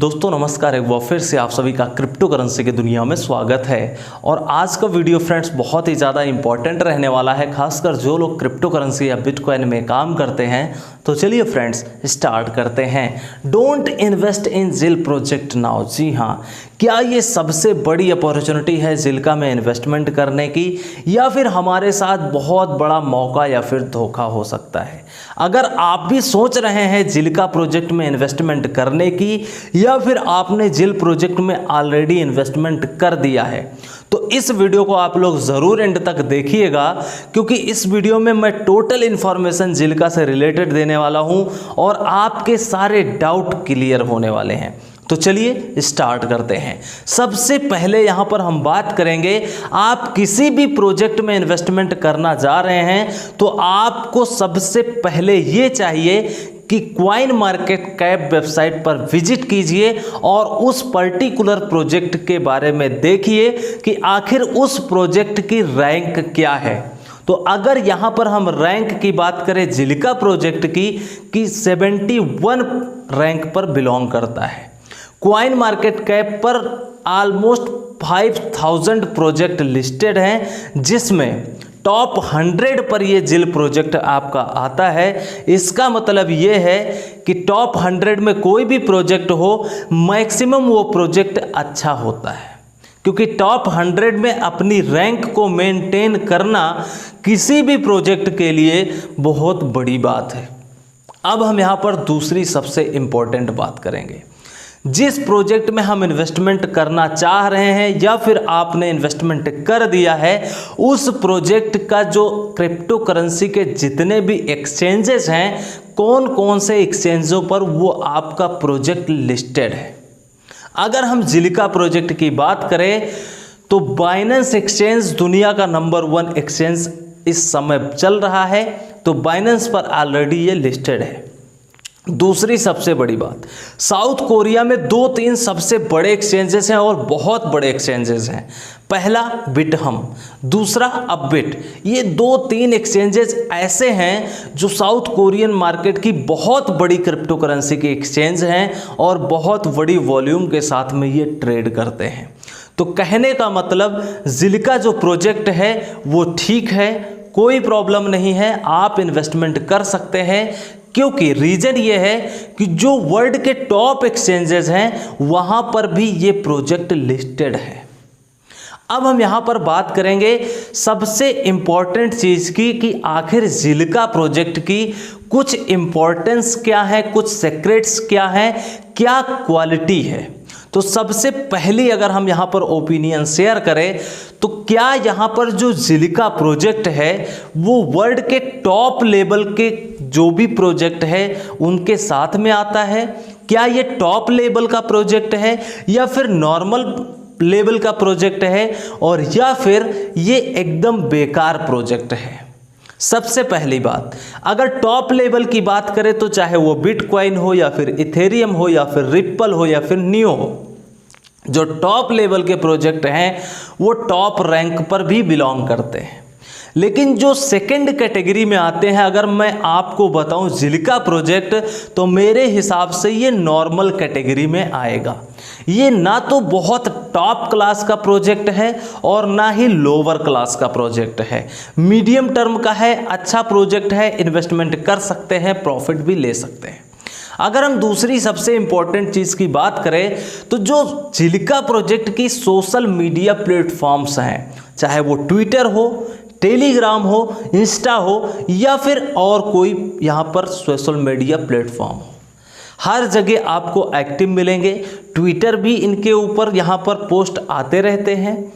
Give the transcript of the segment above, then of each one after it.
दोस्तों नमस्कार, एक बार फिर से आप सभी का क्रिप्टो करेंसी की दुनिया में स्वागत है। और आज का वीडियो फ्रेंड्स बहुत ही ज़्यादा इंपॉर्टेंट रहने वाला है, खासकर जो लोग क्रिप्टो करेंसी या बिटकॉइन में काम करते हैं। तो चलिए फ्रेंड्स स्टार्ट करते हैं। डोंट इन्वेस्ट इन जिल प्रोजेक्ट नाउ। जी हाँ, क्या ये सबसे बड़ी अपॉर्चुनिटी है जिल्का में इन्वेस्टमेंट करने की, या फिर हमारे साथ बहुत बड़ा मौका या फिर धोखा हो सकता है? अगर आप भी सोच रहे हैं जिल्का प्रोजेक्ट में इन्वेस्टमेंट करने की, या फिर आपने जिल प्रोजेक्ट में ऑलरेडी इन्वेस्टमेंट कर दिया है, तो इस वीडियो को आप लोग ज़रूर एंड तक देखिएगा, क्योंकि इस वीडियो में मैं टोटल इन्फॉर्मेशन जिल्का से रिलेटेड देने वाला हूं और आपके सारे डाउट क्लियर होने वाले हैं। तो चलिए स्टार्ट करते हैं। सबसे पहले यहां पर हम बात करेंगे, आप किसी भी प्रोजेक्ट में इन्वेस्टमेंट करना जा रहे हैं तो आपको सबसे पहले ये चाहिए कि कॉइन मार्केट कैप वेबसाइट पर विजिट कीजिए और उस पर्टिकुलर प्रोजेक्ट के बारे में देखिए कि आखिर उस प्रोजेक्ट की रैंक क्या है। तो अगर यहां पर हम रैंक की बात करें जिल्का प्रोजेक्ट की 71 रैंक पर बिलोंग करता है। कॉइन मार्केट कैप पर ऑलमोस्ट 5000 प्रोजेक्ट लिस्टेड हैं, जिसमें टॉप 100 पर ये जिल प्रोजेक्ट आपका आता है। इसका मतलब ये है कि टॉप 100 में कोई भी प्रोजेक्ट हो, मैक्सिमम वो प्रोजेक्ट अच्छा होता है, क्योंकि टॉप 100 में अपनी रैंक को मेंटेन करना किसी भी प्रोजेक्ट के लिए बहुत बड़ी बात है। अब हम यहाँ पर दूसरी सबसे इम्पोर्टेंट बात करेंगे। जिस प्रोजेक्ट में हम इन्वेस्टमेंट करना चाह रहे हैं या फिर आपने इन्वेस्टमेंट कर दिया है, उस प्रोजेक्ट का जो क्रिप्टो करेंसी के जितने भी एक्सचेंजेस हैं, कौन कौन से एक्सचेंजों पर वो आपका प्रोजेक्ट लिस्टेड है। अगर हम जिल्का प्रोजेक्ट की बात करें तो बाइनेंस एक्सचेंज दुनिया का नंबर 1 एक्सचेंज इस समय चल रहा है, तो बाइनेंस पर ऑलरेडी ये लिस्टेड है। दूसरी सबसे बड़ी बात, साउथ कोरिया में 2-3 सबसे बड़े एक्सचेंजेस हैं और बहुत बड़े एक्सचेंजेस हैं। पहला बिटहम, दूसरा अपबिट। ये 2-3 एक्सचेंजेस ऐसे हैं जो साउथ कोरियन मार्केट की बहुत बड़ी क्रिप्टो करेंसी की एक्सचेंज हैं और बहुत बड़ी वॉल्यूम के साथ में ये ट्रेड करते हैं। तो कहने का मतलब जिल्का जो प्रोजेक्ट है वो ठीक है, कोई प्रॉब्लम नहीं है, आप इन्वेस्टमेंट कर सकते हैं, क्योंकि रीजन ये है कि जो वर्ल्ड के टॉप एक्सचेंजेस हैं वहां पर भी ये प्रोजेक्ट लिस्टेड है। अब हम यहां पर बात करेंगे सबसे इंपॉर्टेंट चीज की कि आखिर जिल्का प्रोजेक्ट की कुछ इंपॉर्टेंस क्या है, कुछ सीक्रेट्स क्या है, क्या क्वालिटी है। तो सबसे पहली अगर हम यहाँ पर ओपिनियन शेयर करें तो क्या यहाँ पर जो जिल्का प्रोजेक्ट है वो वर्ल्ड के टॉप लेवल के जो भी प्रोजेक्ट है उनके साथ में आता है? क्या ये टॉप लेवल का प्रोजेक्ट है या फिर नॉर्मल लेवल का प्रोजेक्ट है, और या फिर ये एकदम बेकार प्रोजेक्ट है? सबसे पहली बात, अगर टॉप लेवल की बात करें तो चाहे वो बिटकॉइन हो या फिर इथेरियम हो या फिर रिप्पल हो या फिर नियो हो, जो टॉप लेवल के प्रोजेक्ट हैं वो टॉप रैंक पर भी बिलोंग करते हैं। लेकिन जो सेकंड कैटेगरी में आते हैं, अगर मैं आपको बताऊं जिल्का प्रोजेक्ट, तो मेरे हिसाब से ये नॉर्मल कैटेगरी में आएगा। ये ना तो बहुत टॉप क्लास का प्रोजेक्ट है और ना ही लोअर क्लास का प्रोजेक्ट है, मीडियम टर्म का है, अच्छा प्रोजेक्ट है, इन्वेस्टमेंट कर सकते हैं, प्रॉफिट भी ले सकते हैं। अगर हम दूसरी सबसे इंपॉर्टेंट चीज़ की बात करें तो जो जिल्का प्रोजेक्ट की सोशल मीडिया प्लेटफॉर्म्स हैं, चाहे वो ट्विटर हो, टेलीग्राम हो, इंस्टा हो या फिर और कोई यहाँ पर सोशल मीडिया प्लेटफॉर्म हो, हर जगह आपको एक्टिव मिलेंगे। ट्विटर भी इनके ऊपर यहाँ पर पोस्ट आते रहते हैं,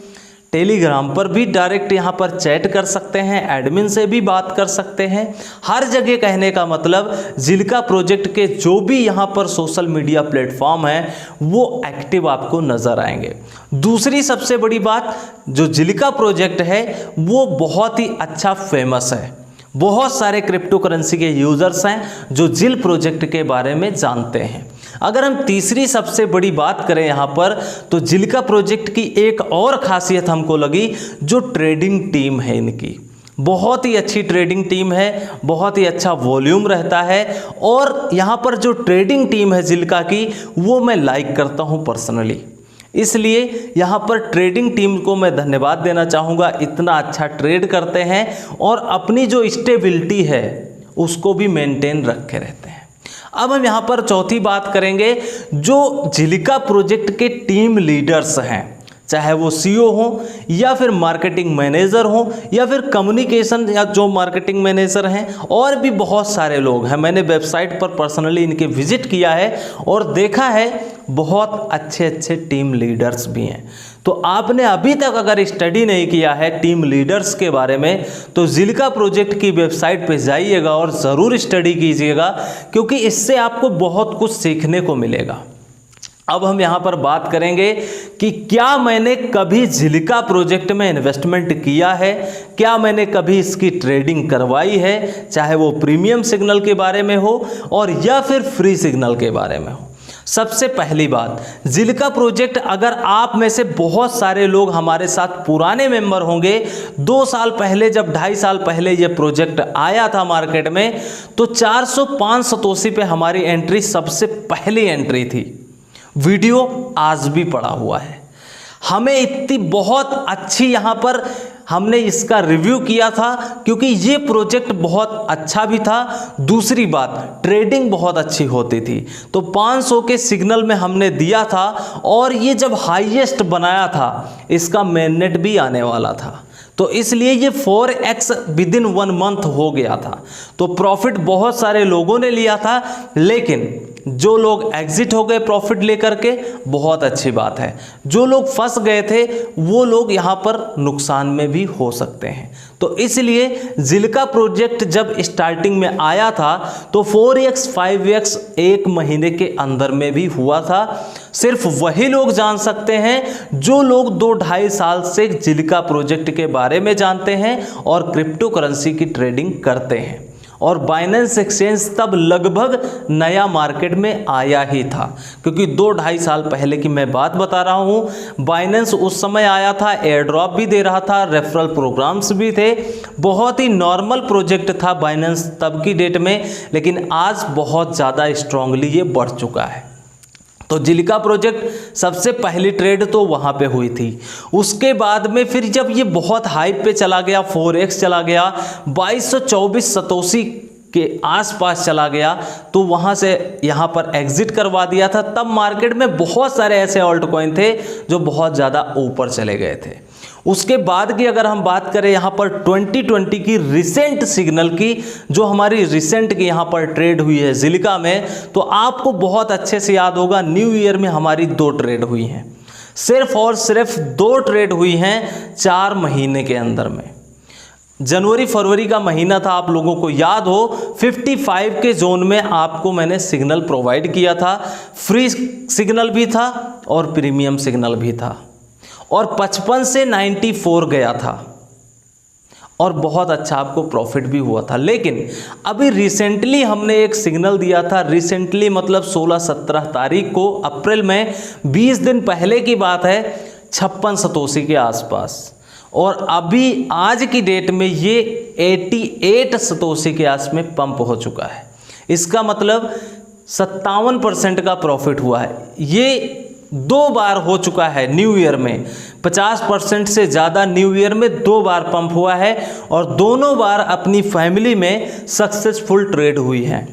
टेलीग्राम पर भी डायरेक्ट यहाँ पर चैट कर सकते हैं, एडमिन से भी बात कर सकते हैं। हर जगह कहने का मतलब जिल्का प्रोजेक्ट के जो भी यहाँ पर सोशल मीडिया प्लेटफॉर्म हैं वो एक्टिव आपको नज़र आएंगे। दूसरी सबसे बड़ी बात, जो जिल्का प्रोजेक्ट है वो बहुत ही अच्छा फेमस है। बहुत सारे क्रिप्टो करेंसी के यूज़र्स हैं जो जिल प्रोजेक्ट के बारे में जानते हैं। अगर हम तीसरी सबसे बड़ी बात करें यहाँ पर, तो जिल्का प्रोजेक्ट की एक और खासियत हमको लगी, जो ट्रेडिंग टीम है इनकी। बहुत ही अच्छी ट्रेडिंग टीम है, बहुत ही अच्छा वॉल्यूम रहता है और यहाँ पर जो ट्रेडिंग टीम है जिलिका की वो मैं लाइक करता हूँ पर्सनली। इसलिए यहाँ पर ट्रेडिंग टीम को मैं धन्यवाद देना चाहूँगा, इतना अच्छा ट्रेड करते हैं और अपनी जो स्टेबिलिटी है उसको भी मेंटेन रखे रहते हैं। अब हम यहाँ पर चौथी बात करेंगे, जो जिलिका प्रोजेक्ट के टीम लीडर्स हैं, चाहे वो सीईओ हो या फिर मार्केटिंग मैनेजर हो या फिर कम्युनिकेशन या जो मार्केटिंग मैनेजर हैं, और भी बहुत सारे लोग हैं। मैंने वेबसाइट पर पर्सनली इनके विजिट किया है और देखा है बहुत अच्छे अच्छे टीम लीडर्स भी हैं। तो आपने अभी तक अगर स्टडी नहीं किया है टीम लीडर्स के बारे में तो जिलिका प्रोजेक्ट की वेबसाइट पे जाइएगा और ज़रूर स्टडी कीजिएगा, क्योंकि इससे आपको बहुत कुछ सीखने को मिलेगा। अब हम यहाँ पर बात करेंगे कि क्या मैंने कभी जिलिका प्रोजेक्ट में इन्वेस्टमेंट किया है, क्या मैंने कभी इसकी ट्रेडिंग करवाई है, चाहे वो प्रीमियम सिग्नल के बारे में हो और या फिर फ्री सिग्नल के बारे में हो। सबसे पहली बात, जिलिका प्रोजेक्ट, अगर आप में से बहुत सारे लोग हमारे साथ पुराने मेंबर होंगे, 2 साल पहले जब 2.5 साल पहले ये प्रोजेक्ट आया था मार्केट में तो 405 सतोशी पे हमारी एंट्री सबसे पहली एंट्री थी। वीडियो आज भी पड़ा हुआ है। हमें इतनी बहुत अच्छी यहाँ पर हमने इसका रिव्यू किया था क्योंकि ये प्रोजेक्ट बहुत अच्छा भी था। दूसरी बात, ट्रेडिंग बहुत अच्छी होती थी। तो 500 के सिग्नल में हमने दिया था और ये जब हाईएस्ट बनाया था इसका मेननेट भी आने वाला था, तो इसलिए ये 4x विदिन 1 मंथ हो गया था। तो प्रॉफिट बहुत सारे लोगों ने लिया था, लेकिन जो लोग एग्जिट हो गए प्रॉफिट लेकर के, बहुत अच्छी बात है। जो लोग फंस गए थे वो लोग यहाँ पर नुकसान में भी हो सकते हैं। तो इसलिए जिलिका प्रोजेक्ट जब स्टार्टिंग में आया था तो 4x 5x 1 महीने के अंदर में भी हुआ था। सिर्फ वही लोग जान सकते हैं जो लोग 2-2.5 साल से जिलिका प्रोजेक्ट के बारे में जानते हैं और क्रिप्टो करेंसी की ट्रेडिंग करते हैं। और बाइनेंस एक्सचेंज तब लगभग नया मार्केट में आया ही था, क्योंकि 2-2.5 साल पहले की मैं बात बता रहा हूँ। बाइनेंस उस समय आया था, एयर ड्रॉप भी दे रहा था, रेफरल प्रोग्राम्स भी थे, बहुत ही नॉर्मल प्रोजेक्ट था बाइनेंस तब की डेट में, लेकिन आज बहुत ज़्यादा स्ट्रांगली ये बढ़ चुका है। तो जिलिका प्रोजेक्ट सबसे पहली ट्रेड तो वहाँ पे हुई थी। उसके बाद में फिर जब ये बहुत हाइप पे चला गया, 4x चला गया, 2224 सतोशी के आसपास चला गया, तो वहाँ से यहाँ पर एग्जिट करवा दिया था। तब मार्केट में बहुत सारे ऐसे ऑल्ट कॉइन थे जो बहुत ज़्यादा ऊपर चले गए थे। उसके बाद की अगर हम बात करें यहाँ पर 2020 की रिसेंट सिग्नल की, जो हमारी रिसेंट की यहाँ पर ट्रेड हुई है जिलिका में, तो आपको बहुत अच्छे से याद होगा न्यू ईयर में हमारी 2 ट्रेड हुई हैं। सिर्फ और सिर्फ 2 ट्रेड हुई हैं 4 महीने के अंदर में। जनवरी फरवरी का महीना था, आप लोगों को याद हो, 55 के जोन में आपको मैंने सिग्नल प्रोवाइड किया था। फ्री सिग्नल भी था और प्रीमियम सिग्नल भी था, और 55 से 94 गया था और बहुत अच्छा आपको प्रॉफिट भी हुआ था। लेकिन अभी रिसेंटली हमने एक सिग्नल दिया था, रिसेंटली मतलब 16-17 तारीख को अप्रैल में, 20 दिन पहले की बात है, 56 सतोशी के आसपास, और अभी आज की डेट में ये 88 सतोशी के आस में पंप हो चुका है। इसका मतलब 57% का प्रॉफिट हुआ है। ये 2 बार हो चुका है न्यू ईयर में, 50% से ज़्यादा न्यू ईयर में 2 बार पंप हुआ है, और दोनों बार अपनी फैमिली में सक्सेसफुल ट्रेड हुई है।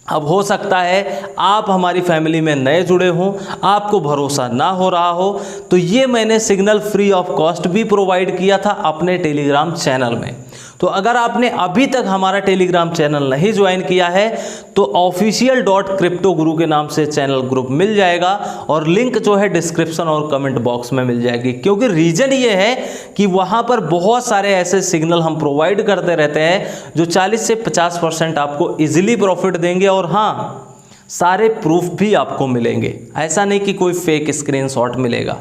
अब हो सकता है आप हमारी फैमिली में नए जुड़े हों, आपको भरोसा ना हो रहा हो, तो ये मैंने सिग्नल फ्री ऑफ कॉस्ट भी प्रोवाइड किया था अपने टेलीग्राम चैनल में। तो अगर आपने अभी तक हमारा टेलीग्राम चैनल नहीं ज्वाइन किया है तो official.cryptoguru के नाम से चैनल ग्रुप मिल जाएगा, और लिंक जो है डिस्क्रिप्शन और कमेंट बॉक्स में मिल जाएगी। क्योंकि रीज़न ये है कि वहाँ पर बहुत सारे ऐसे सिग्नल हम प्रोवाइड करते रहते हैं जो 40 से 50% आपको ईजिली प्रॉफिट देंगे, और हाँ, सारे प्रूफ भी आपको मिलेंगे। ऐसा नहीं कि कोई फेक स्क्रीनशॉट मिलेगा।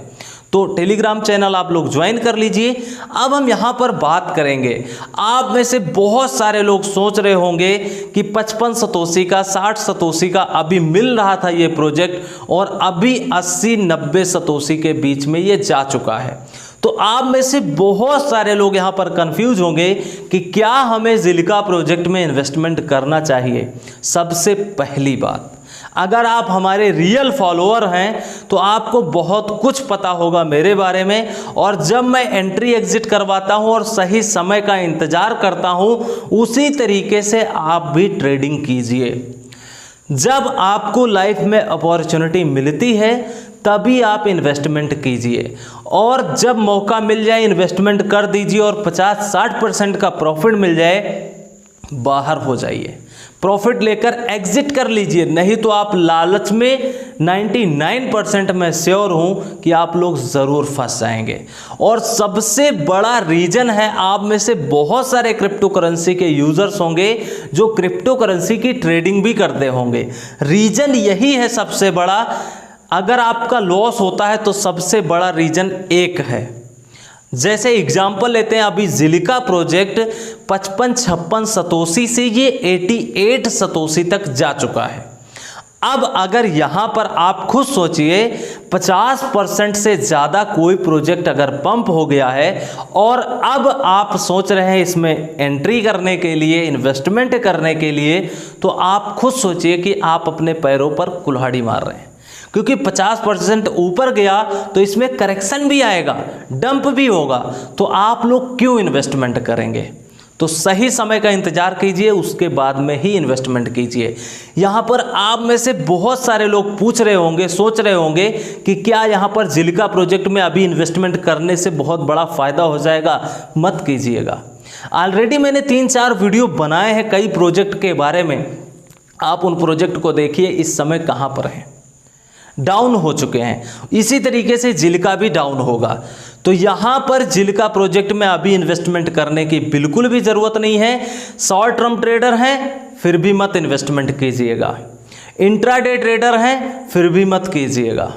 तो टेलीग्राम चैनल आप लोग ज्वाइन कर लीजिए। अब हम यहाँ पर बात करेंगे, आप में से बहुत सारे लोग सोच रहे होंगे कि 55 सतोशी का, 60 सतोशी का अभी मिल रहा था ये प्रोजेक्ट, और अभी 80-90 सतोशी के बीच में ये जा चुका है। तो आप में से बहुत सारे लोग यहाँ पर कंफ्यूज होंगे कि क्या हमें ज़िलिका प्रोजेक्ट में इन्वेस्टमेंट करना चाहिए। सबसे पहली बात, अगर आप हमारे रियल फॉलोअर हैं तो आपको बहुत कुछ पता होगा मेरे बारे में, और जब मैं एंट्री एग्जिट करवाता हूं और सही समय का इंतजार करता हूं, उसी तरीके से आप भी ट्रेडिंग कीजिए। जब आपको लाइफ में अपॉर्चुनिटी मिलती है तभी आप इन्वेस्टमेंट कीजिए, और जब मौका मिल जाए इन्वेस्टमेंट कर दीजिए और 50-60% का प्रॉफिट मिल जाए, बाहर हो जाइए, प्रॉफिट लेकर एग्जिट कर लीजिए। नहीं तो आप लालच में 99% मैं श्योर हूं कि आप लोग ज़रूर फंस जाएंगे। और सबसे बड़ा रीज़न है, आप में से बहुत सारे क्रिप्टो करेंसी के यूज़र्स होंगे जो क्रिप्टो करेंसी की ट्रेडिंग भी करते होंगे। रीज़न यही है सबसे बड़ा, अगर आपका लॉस होता है तो सबसे बड़ा रीज़न एक है। जैसे एग्जाम्पल लेते हैं, अभी ज़िलिका प्रोजेक्ट 55-56 सतोशी से ये 88 सतोशी तक जा चुका है। अब अगर यहाँ पर आप खुद सोचिए, 50% से ज़्यादा कोई प्रोजेक्ट अगर पंप हो गया है और अब आप सोच रहे हैं इसमें एंट्री करने के लिए, इन्वेस्टमेंट करने के लिए, तो आप खुद सोचिए कि आप अपने पैरों पर कुल्हाड़ी मार रहे हैं। क्योंकि 50% ऊपर गया तो इसमें करेक्शन भी आएगा, डंप भी होगा, तो आप लोग क्यों इन्वेस्टमेंट करेंगे। तो सही समय का इंतजार कीजिए, उसके बाद में ही इन्वेस्टमेंट कीजिए। यहाँ पर आप में से बहुत सारे लोग पूछ रहे होंगे, सोच रहे होंगे कि क्या यहाँ पर ज़िलिका प्रोजेक्ट में अभी इन्वेस्टमेंट करने से बहुत बड़ा फ़ायदा हो जाएगा। मत कीजिएगा। ऑलरेडी मैंने 3-4 वीडियो बनाए हैं कई प्रोजेक्ट के बारे में, आप उन प्रोजेक्ट को देखिए, इस समय कहाँ पर हैं, डाउन हो चुके हैं। इसी तरीके से ज़िलिका भी डाउन होगा। तो यहाँ पर ज़िलिका प्रोजेक्ट में अभी इन्वेस्टमेंट करने की बिल्कुल भी ज़रूरत नहीं है। शॉर्ट टर्म ट्रेडर हैं फिर भी मत इन्वेस्टमेंट कीजिएगा, इंट्राडे ट्रेडर हैं फिर भी मत कीजिएगा,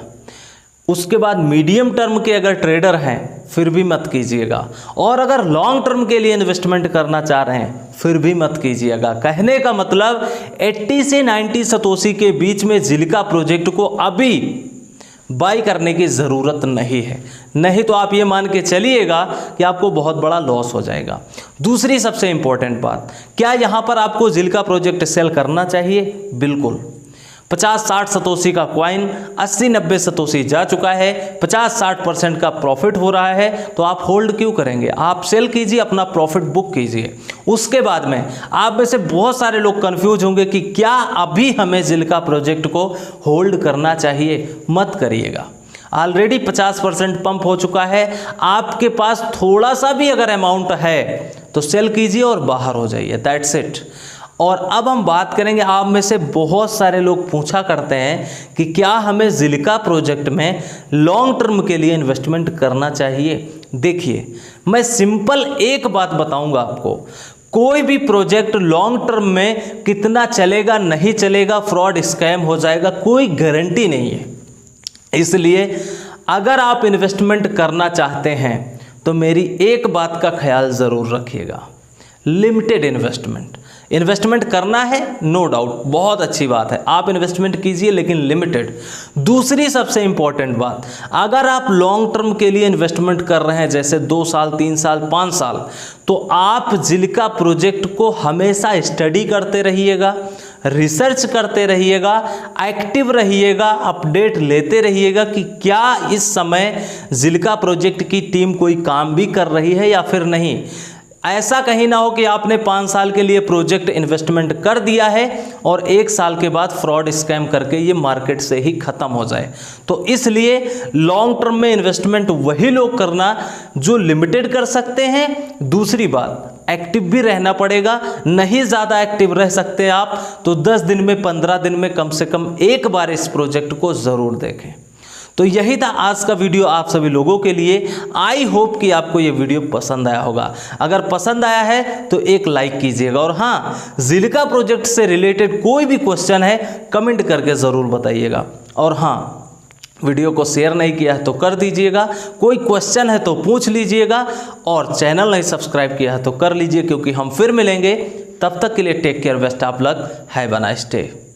उसके बाद मीडियम टर्म के अगर ट्रेडर हैं फिर भी मत कीजिएगा, और अगर लॉन्ग टर्म के लिए इन्वेस्टमेंट करना चाह रहे हैं फिर भी मत कीजिएगा। कहने का मतलब 80 से 90 सतोशी के बीच में ज़िलिका प्रोजेक्ट को अभी बाई करने की ज़रूरत नहीं है, नहीं तो आप ये मान के चलिएगा कि आपको बहुत बड़ा लॉस हो जाएगा। दूसरी सबसे इम्पोर्टेंट बात, क्या यहाँ पर आपको ज़िलिका प्रोजेक्ट सेल करना चाहिए? बिल्कुल। 50-60 सतोशी का कॉइन 80-90 सतोशी जा चुका है, 50-60% का प्रॉफिट हो रहा है, तो आप होल्ड क्यों करेंगे? आप सेल कीजिए, अपना प्रॉफिट बुक कीजिए। उसके बाद में आप में से बहुत सारे लोग कंफ्यूज होंगे कि क्या अभी हमें ज़िलिका प्रोजेक्ट को होल्ड करना चाहिए। मत करिएगा। ऑलरेडी 50% पंप हो चुका है, आपके पास थोड़ा सा भी अगर अमाउंट है तो सेल कीजिए और बाहर हो जाइए, दैट्स इट। और अब हम बात करेंगे, आप में से बहुत सारे लोग पूछा करते हैं कि क्या हमें ज़िलिका प्रोजेक्ट में लॉन्ग टर्म के लिए इन्वेस्टमेंट करना चाहिए। देखिए, मैं सिंपल एक बात बताऊंगा आपको, कोई भी प्रोजेक्ट लॉन्ग टर्म में कितना चलेगा नहीं चलेगा, फ्रॉड स्कैम हो जाएगा, कोई गारंटी नहीं है। इसलिए अगर आप इन्वेस्टमेंट करना चाहते हैं तो मेरी एक बात का ख्याल ज़रूर रखिएगा, लिमिटेड इन्वेस्टमेंट करना है, नो डाउट, बहुत अच्छी बात है, आप इन्वेस्टमेंट कीजिए लेकिन लिमिटेड। दूसरी सबसे इंपॉर्टेंट बात, अगर आप लॉन्ग टर्म के लिए इन्वेस्टमेंट कर रहे हैं, जैसे 2 साल 3 साल 5 साल, तो आप ज़िलिका प्रोजेक्ट को हमेशा स्टडी करते रहिएगा, रिसर्च करते रहिएगा, एक्टिव रहिएगा, अपडेट लेते रहिएगा कि क्या इस समय ज़िलिका प्रोजेक्ट की टीम कोई काम भी कर रही है या फिर नहीं। ऐसा कहीं ना हो कि आपने 5 साल के लिए प्रोजेक्ट इन्वेस्टमेंट कर दिया है और 1 साल के बाद फ्रॉड स्कैम करके ये मार्केट से ही ख़त्म हो जाए। तो इसलिए लॉन्ग टर्म में इन्वेस्टमेंट वही लोग करना जो लिमिटेड कर सकते हैं। दूसरी बात, एक्टिव भी रहना पड़ेगा, नहीं ज़्यादा एक्टिव रह सकते आप तो 10 दिन में 15 दिन में कम से कम एक बार इस प्रोजेक्ट को ज़रूर देखें। तो यही था आज का वीडियो आप सभी लोगों के लिए। आई होप कि आपको ये वीडियो पसंद आया होगा। अगर पसंद आया है तो एक लाइक कीजिएगा, और हाँ, ज़िलिका प्रोजेक्ट से रिलेटेड कोई भी क्वेश्चन है कमेंट करके ज़रूर बताइएगा। और हाँ, वीडियो को शेयर नहीं किया है तो कर दीजिएगा, कोई क्वेश्चन है तो पूछ लीजिएगा, और चैनल नहीं सब्सक्राइब किया है तो कर लीजिए, क्योंकि हम फिर मिलेंगे। तब तक के लिए take care, best of luck, have a nice day.